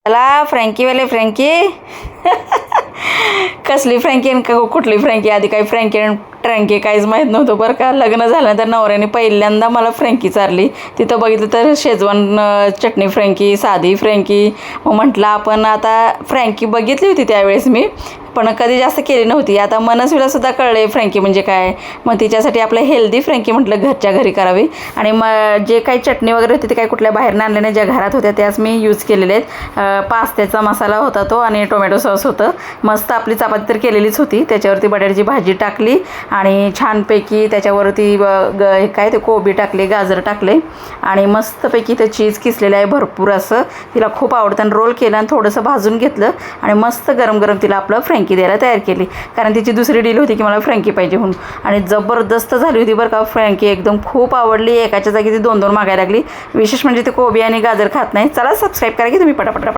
चला फ्रँकीवाले फ्रँकी कसली फ्रँकी आणि कुठली फ्रँकी, आधी काही फ्रँकी आणि ट्रँकी काहीच माहीत नव्हतं बरं का. लग्न झाल्यानंतर नवऱ्याने पहिल्यांदा मला फ्रँकी चारली. तिथं बघितलं तर शेजवान चटणी फ्रँकी, साधी फ्रँकी. मग म्हटलं आपण आता फ्रँकी बघितली होती त्यावेळेस मी, पण कधी जास्त केली नव्हती. आता मनस्वीलासुद्धा कळले फ्रँकी म्हणजे काय. मग तिच्यासाठी आपलं हेल्दी फ्रँकी म्हटलं घरच्या घरी करावी. आणि मग जे काही चटणी वगैरे होती ते काही कुठल्या बाहेर आणल्या नाही, ज्या घरात होत्या त्याच मी यूज केलेले आहेत. पास्त्याचा मसाला होता तो आणि टोमॅटो सॉस होतं. मस्त आपली चपाती तर केलेलीच होती, त्याच्यावरती बटाट्याची भाजी टाकली आणि छानपैकी त्याच्यावरती काय ते कोबी टाकले, गाजर टाकले आणि मस्तपैकी ते चीज किसलेलं आहे भरपूर असं. तिला खूप आवडतं आणि रोल केलं आणि थोडंसं भाजून घेतलं आणि मस्त गरम गरम तिला आपलं फ्रँकी द्यायला तयार केली. कारण तिची दुसरी डील होती की मला फ्रँकी पाहिजे म्हणून. आणि जबरदस्त झाली होती बरं का फ्रँकी, एकदम खूप आवडली. एकाच्या जागी ती 2-2 मागायला लागली. विशेष म्हणजे ते कोबी आणि गाजर खात नाही. चला सबस्क्राईब करा की तुम्ही पटापट.